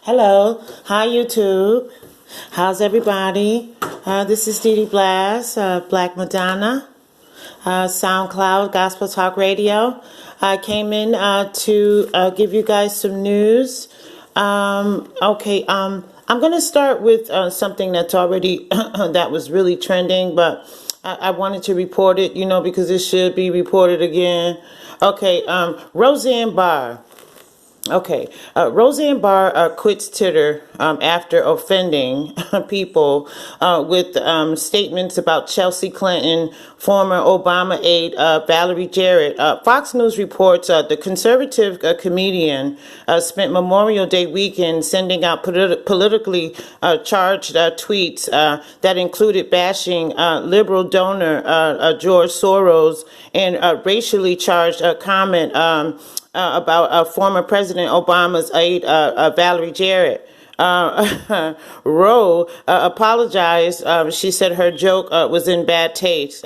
Hello, hi YouTube. How's everybody? This is DEDE BLASS, Black Madonna, SoundCloud, Gospel Talk Radio. I came in to give you guys some news. I'm going to start with something that's already that was really trending, but I wanted to report it, because it should be reported again. Okay, Roseanne Barr. Okay, Roseanne Barr quits Twitter after offending people with statements about Chelsea Clinton, former Obama aide Valerie Jarrett. Fox News reports the conservative comedian spent Memorial Day weekend sending out politically charged tweets that included bashing liberal donor George Soros and racially charged comment about former President Obama's aide, Valerie Jarrett. Rowe apologized. She said her joke was in bad taste.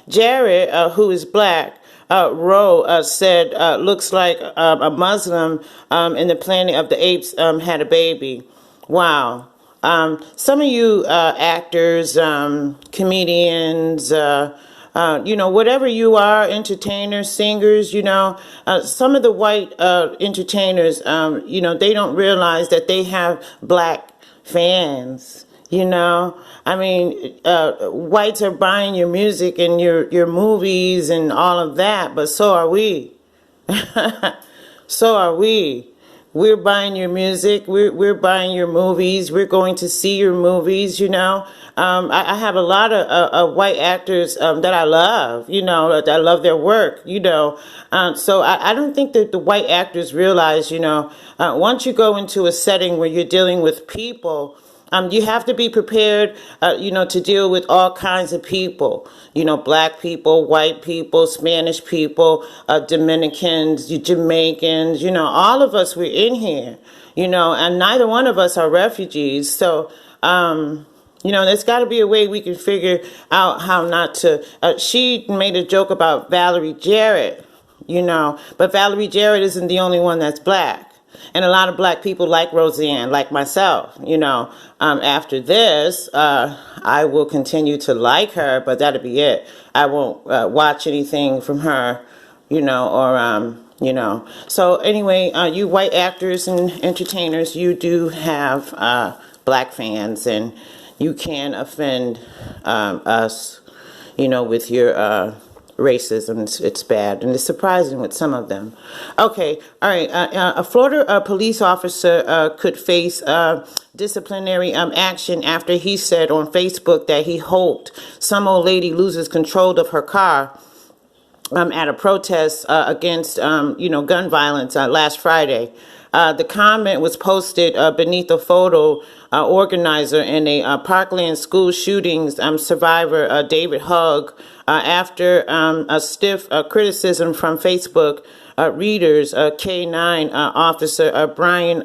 Jarrett, who is black, Rowe said, looks like a Muslim in the Planet of the Apes had a baby. Wow. Some of you actors, comedians, whatever you are, entertainers, singers, some of the white entertainers, they don't realize that they have black fans. Whites are buying your music and your movies and all of that, but so are we. So are we. We're buying your music. We're buying your movies. We're going to see your movies. I have a lot of white actors that I love. That I love their work. So I don't think that the white actors realize. Once you go into a setting where you're dealing with people, you have to be prepared, to deal with all kinds of people, black people, white people, Spanish people, Dominicans, Jamaicans, all of us, we're in here, and neither one of us are refugees. So, there's got to be a way we can figure out how not to. She made a joke about Valerie Jarrett, but Valerie Jarrett isn't the only one that's black. And a lot of black people like Roseanne, like myself, after this, I will continue to like her, but that'll be it. I won't watch anything from her, So anyway, you white actors and entertainers, you do have black fans, and you can offend us, with your racism. It's bad, and it's surprising with some of them. Okay, all right. A Florida police officer could face disciplinary action after he said on Facebook that he hoped some old lady loses control of her car at a protest against gun violence last Friday. The comment was posted beneath a photo organizer in a Parkland school shootings survivor, David Hugg, after a stiff criticism from Facebook readers. K9 officer Brian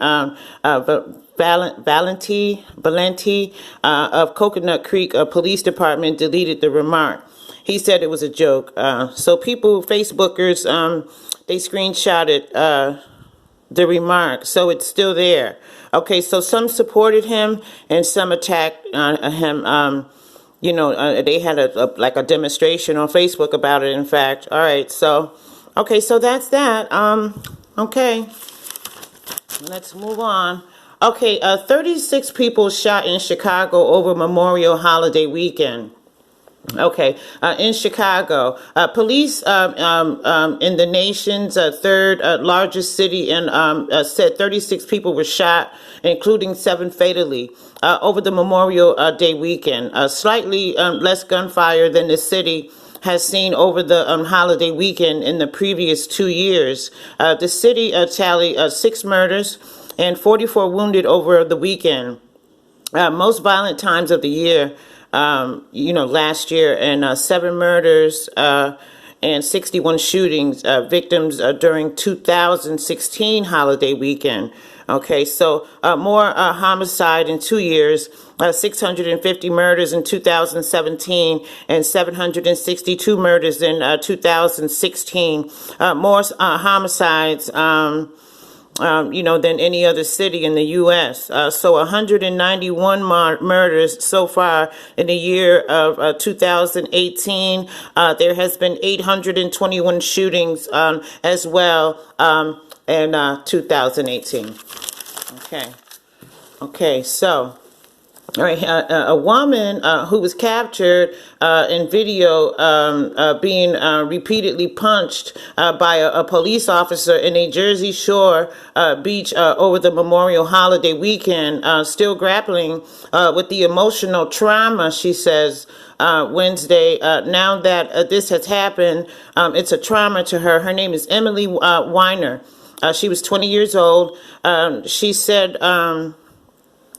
Valenti of Coconut Creek Police Department deleted the remark. He said it was a joke. So people, Facebookers, they screenshotted the remark, so it's still there. Okay, so some supported him and some attacked him. They had a demonstration on Facebook about it, in fact. All right, so that's that. Okay, let's move on. Okay, 36 people shot in Chicago over Memorial Holiday weekend. Okay, in Chicago, police in the nation's third largest city and said 36 people were shot, including 7 fatally, over the Memorial Day weekend. Slightly less gunfire than the city has seen over the holiday weekend in the previous 2 years. The city tallied 6 murders and 44 wounded over the weekend. Most violent times of the year. Last year, and 7 murders and 61 shootings, victims during 2016 holiday weekend. Okay, so more homicide in 2 years, 650 murders in 2017 and 762 murders in 2016. More homicides than any other city in the U.S. So 191 murders so far in the year of 2018. There has been 821 shootings as well in 2018. Okay, so. All right, a woman who was captured in video being repeatedly punched by a police officer in a Jersey Shore beach over the Memorial Holiday weekend, still grappling with the emotional trauma, she says, Wednesday. Now that this has happened, it's a trauma to her. Her name is Emily Weiner. She was 20 years old. She said...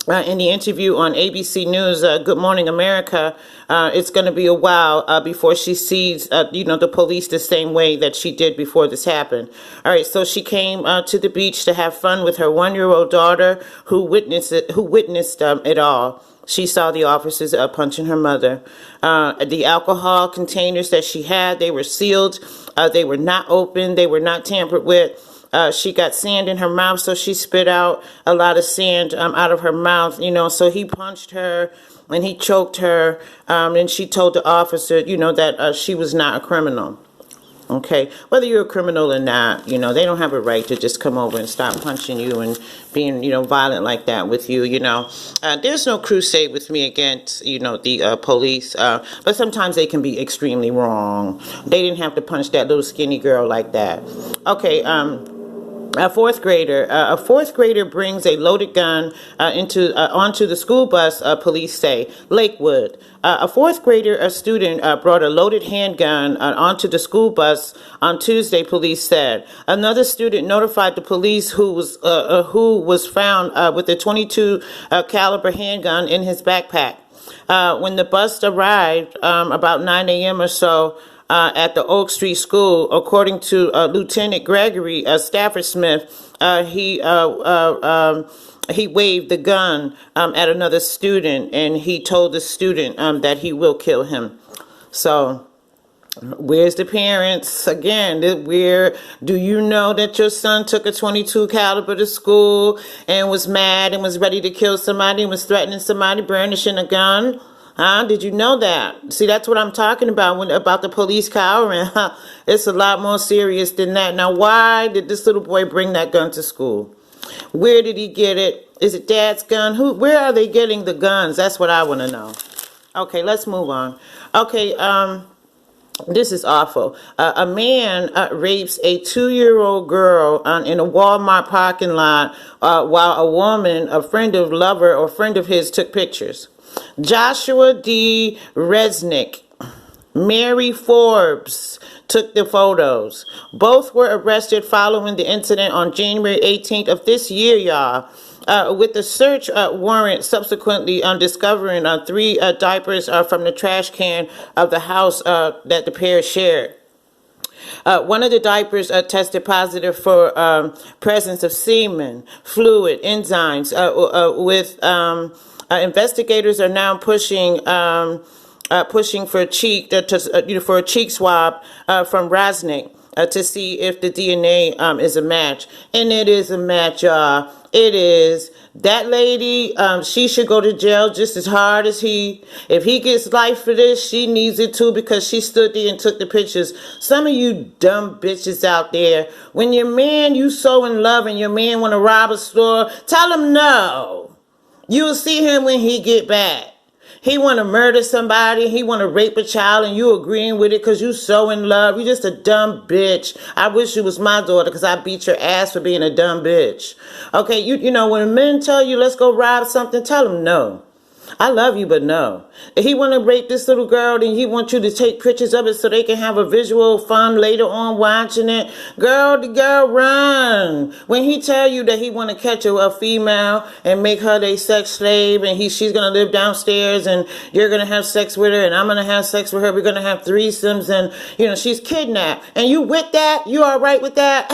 in the interview on ABC News, Good Morning America, it's going to be a while before she sees, the police the same way that she did before this happened. All right, so she came to the beach to have fun with her 1-year-old daughter, who witnessed it all. She saw the officers punching her mother. The alcohol containers that she had, they were sealed. They were not open. They were not tampered with. She got sand in her mouth, so she spit out a lot of sand out of her mouth, so he punched her and he choked her, and she told the officer, that she was not a criminal. Okay, whether you're a criminal or not, they don't have a right to just come over and start punching you and being, violent like that with you, There's no crusade with me against, the police, but sometimes they can be extremely wrong. They didn't have to punch that little skinny girl like that. Okay, a fourth grader brings a loaded gun onto the school bus, police say. Lakewood. A fourth grader, a student, brought a loaded handgun onto the school bus on Tuesday, police said. Another student notified the police who was found with a .22 caliber handgun in his backpack. When the bus arrived about 9 a.m. or so, at the Oak Street School, according to Lieutenant Gregory Stafford Smith, he waved the gun at another student, and he told the student that he will kill him. So, where's the parents? Again, where do you know that your son took a .22 caliber to school and was mad and was ready to kill somebody and was threatening somebody, brandishing a gun? Did you know that? See, that's what I'm talking about about the police cowering. It's a lot more serious than that. Now, why did this little boy bring that gun to school? Where did he get it? Is it dad's gun? Where are they getting the guns? That's what I want to know. Okay, let's move on. Okay, this is awful. A man rapes a 2-year-old girl in a Walmart parking lot while a woman, a friend of lover or friend of his, took pictures. Joshua D. Resnick, Mary Forbes took the photos. Both were arrested following the incident on January 18th of this year, y'all. With the search warrant subsequently discovering 3 diapers from the trash can of the house that the pair shared. One of the diapers tested positive for presence of semen, fluid, enzymes, with... investigators are now pushing for a cheek swab from Resnick to see if the DNA is a match, and it is a match, y'all. It is. That lady, she should go to jail just as hard as he. If he gets life for this, she needs it too, because she stood there and took the pictures. Some of you dumb bitches out there, when your man, you so in love and your man want to rob a store, tell him no. You'll see him when he get back. He want to murder somebody. He want to rape a child, and you agreeing with it because you so in love. You just a dumb bitch. I wish you was my daughter, because I beat your ass for being a dumb bitch. Okay, you know, when men tell you, let's go rob something, tell them no. I love you, but no. If he want to rape this little girl, then he wants you to take pictures of it so they can have a visual fun later on watching it. Girl, the girl, run. When he tell you that he want to catch a female and make her their sex slave, and she's going to live downstairs, and you're going to have sex with her, and I'm going to have sex with her, we're going to have threesomes, and, she's kidnapped. And you with that? You all right with that?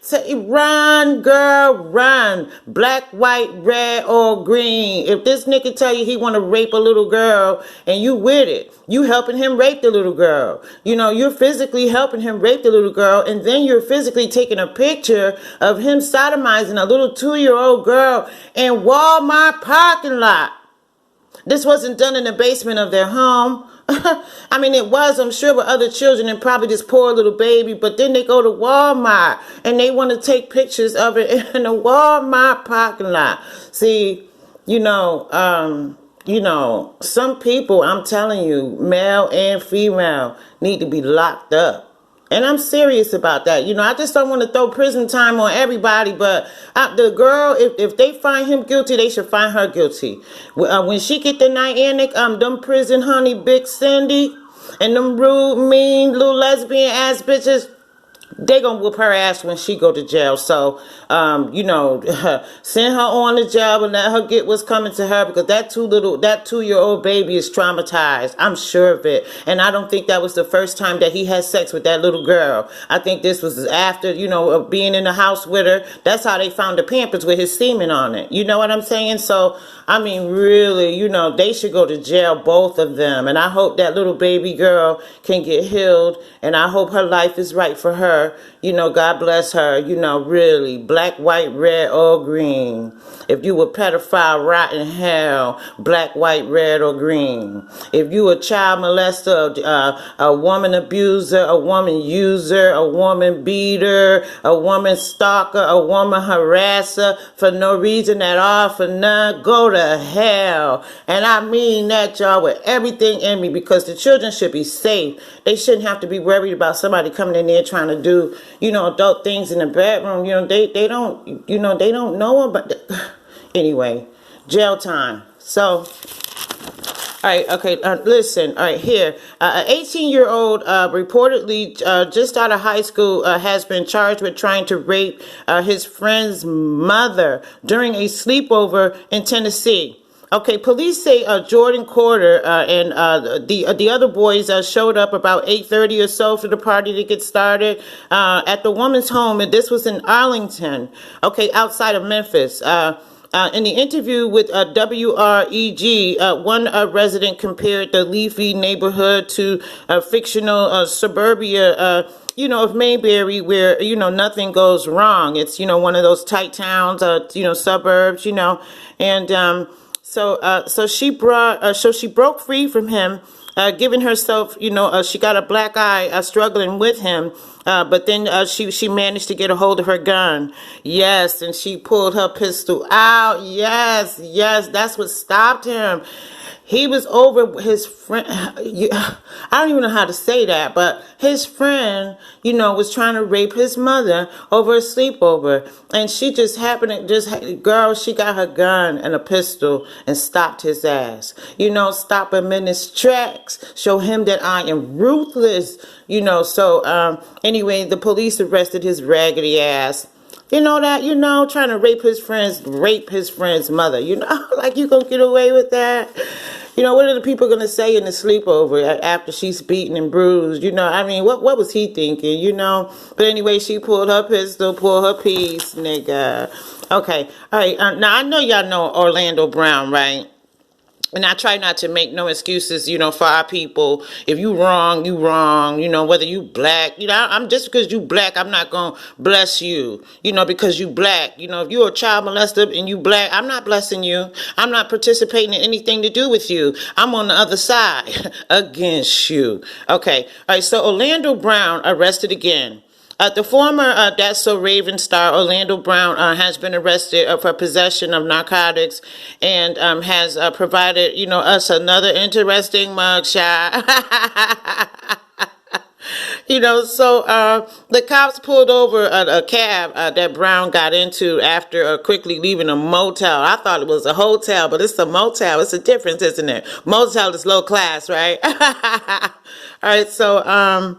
Say, run, girl, run. Black, white, red, or green. If this nigga tell you he want to rape a little girl, and you with it. You helping him rape the little girl. You know, you're physically helping him rape the little girl, and then you're physically taking a picture of him sodomizing a little 2-year-old girl in Walmart parking lot. This wasn't done in the basement of their home. I mean, it was, I'm sure, with other children and probably this poor little baby. But then they go to Walmart and they want to take pictures of it in a Walmart parking lot. See, some people, I'm telling you, male and female, need to be locked up. And I'm serious about that. I just don't want to throw prison time on everybody, but the girl, if they find him guilty, they should find her guilty. When she get the Niantic, them prison honey, Big Cindy, and them rude, mean, little lesbian ass bitches, they gonna whoop her ass when she go to jail. So, send her on to jail and let her get what's coming to her, because that 2-year-old baby is traumatized. I'm sure of it. And I don't think that was the first time that he had sex with that little girl. I think this was after, being in the house with her. That's how they found the Pampers with his semen on it. You know what I'm saying? So, I mean, really, they should go to jail, both of them. And I hope that little baby girl can get healed. And I hope her life is right for her. God bless her. Really, black, white, red, or green. If you a pedophile, rot in hell, black, white, red, or green. If you a child molester, a woman abuser, a woman user, a woman beater, a woman stalker, a woman harasser, for no reason at all, for none, go to hell. And I mean that, y'all, with everything in me, because the children should be safe. They shouldn't have to be worried about somebody coming in there trying to do, adult things in the bedroom. They don't know about anyway, jail time. So, all right, okay, listen, all right, here. An 18-year-old reportedly just out of high school has been charged with trying to rape his friend's mother during a sleepover in Tennessee. Okay, police say Jordan Corder and the other boys showed up about 8:30 or so for the party to get started at the woman's home, and this was in Arlington, okay, outside of Memphis. In the interview with WREG, one resident compared the leafy neighborhood to a fictional suburbia, of Mayberry, where, nothing goes wrong. It's, one of those tight towns, suburbs, and so she broke free from him, giving herself, she got a black eye, struggling with him. But then she managed to get a hold of her gun. Yes, and she pulled her pistol out. Yes, that's what stopped him. He was over his friend. I don't even know how to say that, but his friend, was trying to rape his mother over a sleepover. And she just happened to she got her gun and a pistol and stopped his ass. Stop him in his tracks. Show him that I am ruthless. So anyway, the police arrested his raggedy ass. Trying to rape his friend's mother. Like you gonna get away with that? What are the people gonna say in the sleepover after she's beaten and bruised? What was he thinking? But anyway, she pulled her pistol, pulled her piece, nigga. Okay, all right. Now I know y'all know Orlando Brown, right? And I try not to make no excuses, for our people. If you wrong, you wrong. Whether you black, I'm just because you black, I'm not going to bless you, because you black. If you're a child molester and you black, I'm not blessing you. I'm not participating in anything to do with you. I'm on the other side against you. Okay. All right. So Orlando Brown arrested again. The former That's So Raven star Orlando Brown has been arrested for possession of narcotics and has provided, us another interesting mugshot. So the cops pulled over a cab that Brown got into after quickly leaving a motel. I thought it was a hotel, but it's a motel. It's a difference, isn't it? Motel is low class, right? All right, so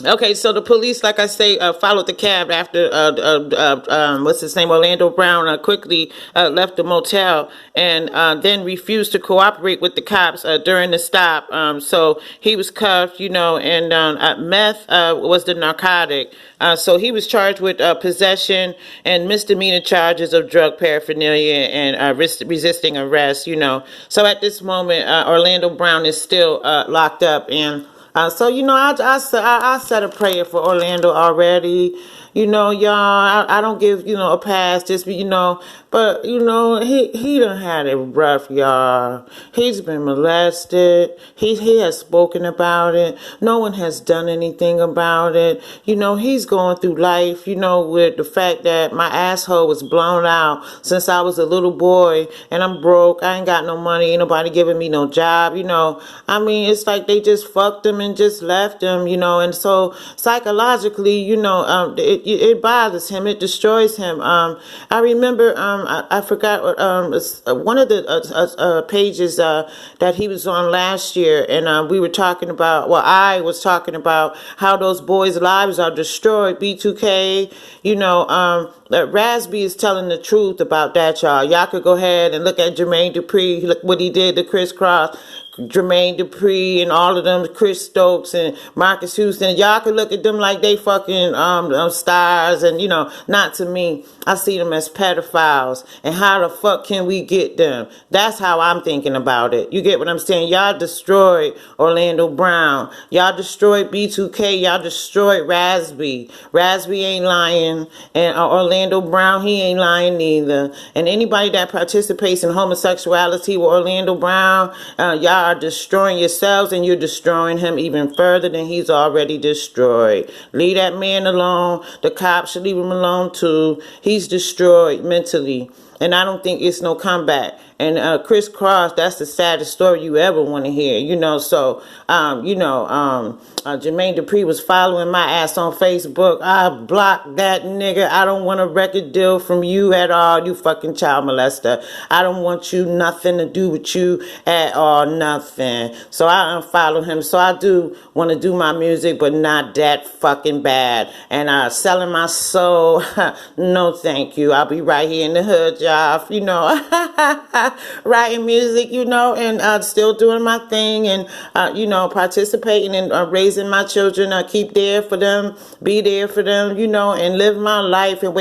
Okay, so the police, like I say, followed the cab after what's his name, Orlando Brown, quickly left the motel and then refused to cooperate with the cops during the stop. So he was cuffed, and meth was the narcotic. So he was charged with possession and misdemeanor charges of drug paraphernalia and resisting arrest. So at this moment, Orlando Brown is still locked up and. So I said a prayer for Orlando already. Y'all, I don't give a pass just but he done had it rough, y'all. He's been molested. He has spoken about it. No one has done anything about it. He's going through life. With the fact that my asshole was blown out since I was a little boy, and I'm broke. I ain't got no money. Ain't nobody giving me no job. I mean, it's like they just fucked him and just left him. And so psychologically, it bothers him. It destroys him. I remember, I forgot one of the pages that he was on last year, and we were talking about. Well, I was talking about how those boys' lives are destroyed. B2K, Rasby is telling the truth about that, y'all. Y'all could go ahead and look at Jermaine Dupri. Look what he did to Chris Cross. Jermaine Dupri and all of them, Chris Stokes and Marcus Houston. Y'all can look at them like they fucking stars, and not to me. I see them as pedophiles. And how the fuck can we get them? That's how I'm thinking about it. You get what I'm saying? Y'all destroyed Orlando Brown. Y'all destroyed B2K. Y'all destroyed Rasby. Rasby ain't lying, and Orlando Brown, he ain't lying neither. And anybody that participates in homosexuality with Orlando Brown, y'all are destroying yourselves, and you're destroying him even further than he's already destroyed. Leave that man alone. The cops should leave him alone too. He's destroyed mentally, and I don't think it's no comeback. And Chris Cross, that's the saddest story you ever want to hear, So, Jermaine Dupri was following my ass on Facebook. I blocked that nigga. I don't want a record deal from you at all, you fucking child molester. I don't want you nothing to do with you at all, nothing. So I unfollowed him. So I do want to do my music, but not that fucking bad. And selling my soul, no thank you. I'll be right here in the hood, y'all, writing music, and still doing my thing, and participating in raising my children. Keep there for them, be there for them, and live my life and